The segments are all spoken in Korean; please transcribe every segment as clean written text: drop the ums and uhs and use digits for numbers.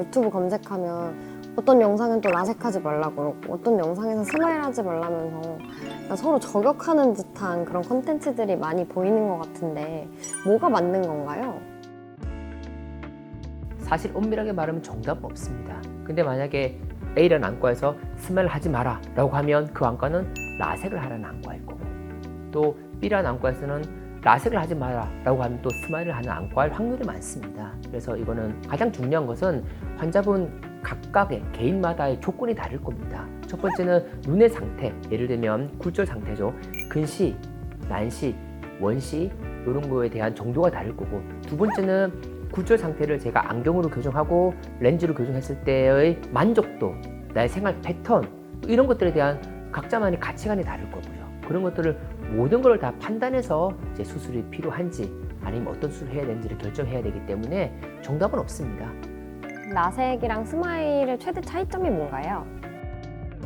유튜브 검색하면 어떤 영상은 또 라섹하지 말라고 그러고 어떤 영상에서 스마일하지 말라면서 그러니까 서로 저격하는 듯한 그런 콘텐츠들이 많이 보이는 것 같은데 뭐가 맞는 건가요? 사실 엄밀하게 말하면 정답은 없습니다. 근데 만약에 A라는 안과에서 스마일을 하지 마라 라고 하면 그 안과는 라섹을 하라는 안과일 거고, 또 B라는 안과에서는 라섹을 하지 마라 라고 하면 또 스마일을 하는 안과일 확률이 많습니다. 그래서 이거는 가장 중요한 것은 환자분 각각의 개인마다의 조건이 다를 겁니다. 첫 번째는 눈의 상태, 예를 들면 굴절 상태죠. 근시, 난시, 원시 이런 거에 대한 정도가 다를 거고, 두 번째는 굴절 상태를 제가 안경으로 교정하고 렌즈로 교정했을 때의 만족도, 나의 생활 패턴 이런 것들에 대한 각자만의 가치관이 다를 거고요. 그런 것들을 모든 걸 다 판단해서 이제 수술이 필요한지 아니면 어떤 수술을 해야 되는지를 결정해야 되기 때문에 정답은 없습니다. 라섹이랑 스마일의 최대 차이점이 뭔가요?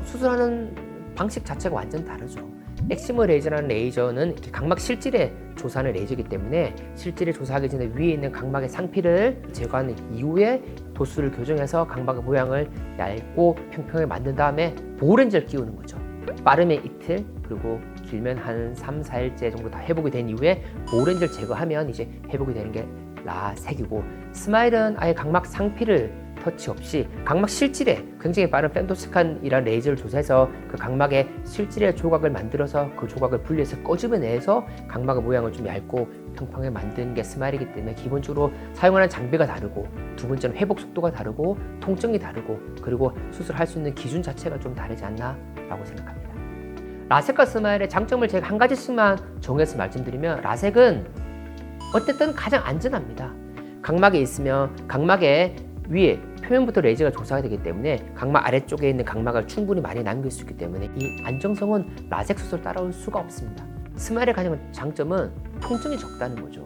수술하는 방식 자체가 완전 다르죠. 엑시머 레이저라는 레이저는 이렇게 각막 실질에 조사하는 레이저이기 때문에 실질에 조사하기 전에 위에 있는 각막의 상피를 제거한 이후에 도수를 교정해서 각막의 모양을 얇고 평평하게 만든 다음에 보호렌즈를 끼우는 거죠. 빠르면 이틀, 그리고 길면 한 3, 4일째 정도 다 회복이 된 이후에 보호렌즈를 제거하면 이제 회복이 되는 게 라섹이고, 스마일은 아예 각막 상피를 터치 없이 각막 실질에 굉장히 빠른 femtoscan이라는 레이저를 조사해서 그 각막의 실질의 조각을 만들어서 그 조각을 분리해서 꺼집어내서 각막의 모양을 좀 얇고 평평하게 만드는 게 스마일이기 때문에 기본적으로 사용하는 장비가 다르고, 두 번째는 회복 속도가 다르고 통증이 다르고, 그리고 수술할 수 있는 기준 자체가 좀 다르지 않나 라고 생각합니다. 라섹과 스마일의 장점을 제가 한 가지씩만 정해서 말씀드리면, 라섹은 어쨌든 가장 안전합니다. 각막에 있으면 각막의 위에 표면부터 레이저가 조사가 되기 때문에 각막 아래쪽에 있는 각막을 충분히 많이 남길 수 있기 때문에 이 안정성은 라섹 수술 따라올 수가 없습니다. 스마일의 가장 장점은 통증이 적다는 거죠.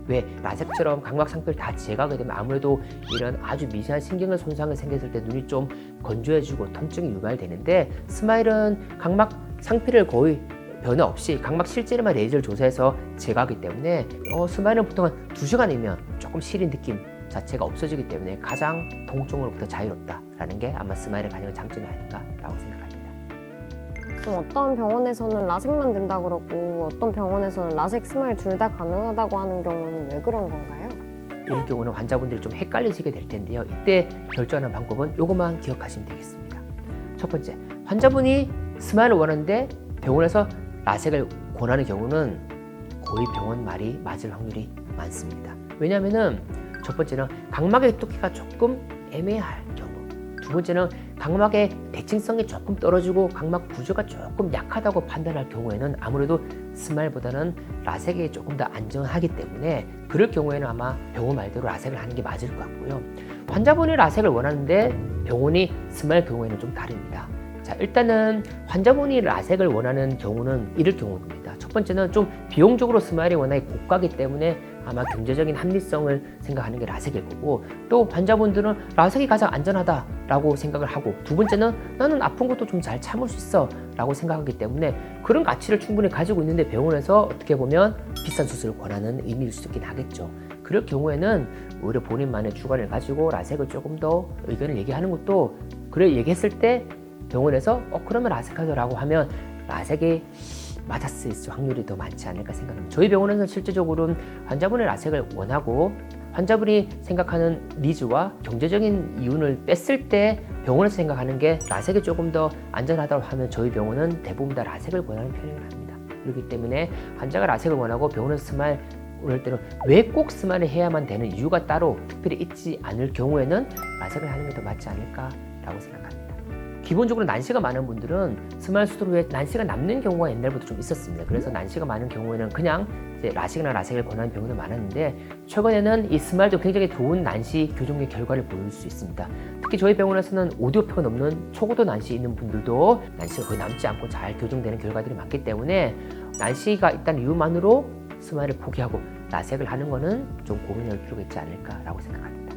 왜? 라섹처럼 각막 상피를 다 제거하게 되면 아무래도 이런 아주 미세한 신경의 손상이 생겼을 때 눈이 좀 건조해지고 통증이 유발되는데, 스마일은 각막 상피를 거의 변화 없이 각막 실제로만 레이저를 조사해서 제거하기 때문에 스마일은 보통 한 2시간이면 조금 시린 느낌 자체가 없어지기 때문에 가장 통증으로부터 자유롭다라는 게 아마 스마일의 가장 장점이 아닐까라고 생각합니다. 그럼 어떤 병원에서는 라섹만 된다 그러고 어떤 병원에서는 라섹, 스마일 둘 다 가능하다고 하는 경우는 왜 그런 건가요? 이런 경우는 환자분들이 좀 헷갈리시게 될 텐데요. 이때 결정하는 방법은 이것만 기억하시면 되겠습니다. 첫 번째, 환자분이 스마일을 원하는데 병원에서 라섹을 권하는 경우는 거의 병원 말이 맞을 확률이 많습니다. 왜냐하면 첫 번째는 각막의 두께가 조금 애매할 경우, 두 번째는 각막의 대칭성이 조금 떨어지고 각막 구조가 조금 약하다고 판단할 경우에는 아무래도 스마일보다는 라섹이 조금 더 안전하기 때문에 그럴 경우에는 아마 병원 말대로 라섹을 하는 게 맞을 것 같고요. 환자분이 라섹을 원하는데 병원이 스마일 경우에는 좀 다릅니다. 자, 일단은 환자분이 라섹을 원하는 경우는 이럴 경우입니다. 첫 번째는 좀 비용적으로 스마일이 워낙에 고가기 때문에 아마 경제적인 합리성을 생각하는 게 라섹일 거고, 또 환자분들은 라섹이 가장 안전하다라고 생각을 하고, 두 번째는 나는 아픈 것도 좀 잘 참을 수 있어 라고 생각하기 때문에 그런 가치를 충분히 가지고 있는데 병원에서 어떻게 보면 비싼 수술을 권하는 의미일 수 있긴 하겠죠. 그럴 경우에는 오히려 본인만의 주관을 가지고 라섹을 조금 더 의견을 얘기하는 것도, 그래 얘기했을 때 병원에서 그러면 라섹하자라고 하면 라섹이 맞았을 확률이 더 많지 않을까 생각합니다. 저희 병원에서는 실제적으로는 환자분의 라섹을 원하고 환자분이 생각하는 니즈와 경제적인 이윤을 뺐을 때 병원에서 생각하는 게 라섹이 조금 더 안전하다고 하면 저희 병원은 대부분 다 라섹을 원하는 편을 합니다. 그렇기 때문에 환자가 라섹을 원하고 병원에서 스마일 원할 때는 왜 꼭 스마일을 해야만 되는 이유가 따로 특별히 있지 않을 경우에는 라섹을 하는 게 더 맞지 않을까라고 생각합니다. 기본적으로 난시가 많은 분들은 스마일 수술 후에 난시가 남는 경우가 옛날부터 좀 있었습니다. 그래서 난시가 많은 경우에는 그냥 이제 라식이나 라섹을 권하는 병원도 많았는데, 최근에는 이 스마일도 굉장히 좋은 난시 교정의 결과를 보일 수 있습니다. 특히 저희 병원에서는 오디오표가 넘는 초고도 난시 있는 분들도 난시가 거의 남지 않고 잘 교정되는 결과들이 많기 때문에 난시가 있다는 이유만으로 스마일을 포기하고 라섹을 하는 거는 좀 고민할 필요가 있지 않을까라고 생각합니다.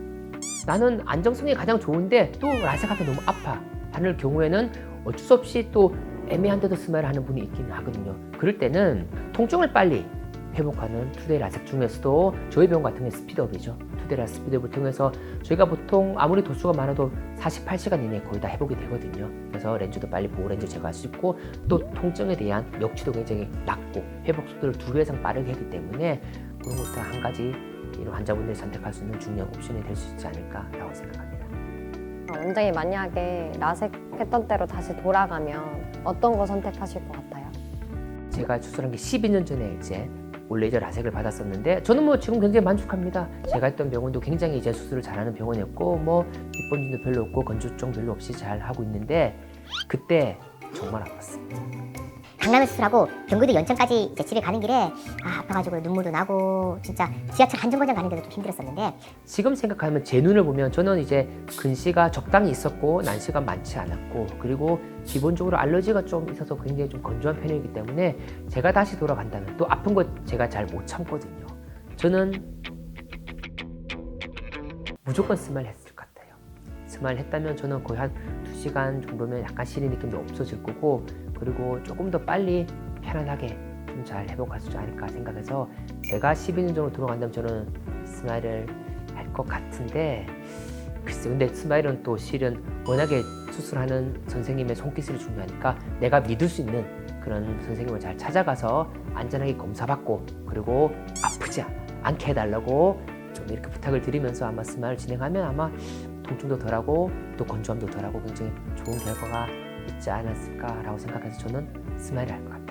나는 안정성이 가장 좋은데 또 라섹하기 너무 아파 하는 경우에는 어쩔 수 없이 또 애매한데도 스마일을 하는 분이 있긴 하거든요. 그럴 때는 통증을 빨리 회복하는 투데이 라섹 중에서도 저희 병원 같은 게 스피드업이죠. 옵테라 스피드업을 통해서 저희가 보통 아무리 도수가 많아도 48시간 이내에 거의 다 해보게 되거든요. 그래서 렌즈도 빨리 보호 렌즈 제거할 수 있고 또 통증에 대한 역치도 굉장히 낮고 회복 속도를 2배 이상 빠르게 하기 때문에 그런 것도 한 가지 이런 환자분들이 선택할 수 있는 중요한 옵션이 될 수 있지 않을까라고 생각합니다. 원장이 만약에 라섹 했던 때로 다시 돌아가면 어떤 거 선택하실 것 같아요? 제가 수술한 게 12년 전에 이제 올레이저 라섹을 받았었는데 저는 뭐 지금 굉장히 만족합니다. 제가 했던 병원도 굉장히 이제 수술을 잘하는 병원이었고 뭐 빗번짐도 별로 없고 건조증 별로 없이 잘 하고 있는데 그때 정말 아팠습니다. 강남에 수술하고 경기도 연천까지 이제 집에 가는 길에 아파가지고 눈물도 나고 진짜 지하철 한 정거장 가는데도 좀 힘들었었는데 지금 생각하면 제 눈을 보면 저는 이제 근시가 적당히 있었고 난시가 많지 않았고 그리고 기본적으로 알러지가 좀 있어서 굉장히 좀 건조한 편이기 때문에 제가 다시 돌아간다면 또 아픈 거 제가 잘 못 참거든요. 저는 무조건 스마일 했을 것 같아요. 스마일 했다면 저는 거의 한 2시간 정도면 약간 시린 느낌도 없어질 거고 그리고 조금 더 빨리 편안하게 좀 잘 회복할 수 있지 않을까 생각해서 제가 12년 전으로 돌아간다면 저는 스마일을 할 것 같은데 글쎄 근데 스마일은 또 실은 워낙에 수술하는 선생님의 손기술이 중요하니까 내가 믿을 수 있는 그런 선생님을 잘 찾아가서 안전하게 검사받고 그리고 아프지 않게 해달라고 좀 이렇게 부탁을 드리면서 아마 스마일 진행하면 아마 통증도 덜하고 또 건조함도 덜하고 굉장히 좋은 결과가 있지 않았을까라고 생각해서 저는 스마일을 할 것 같아요.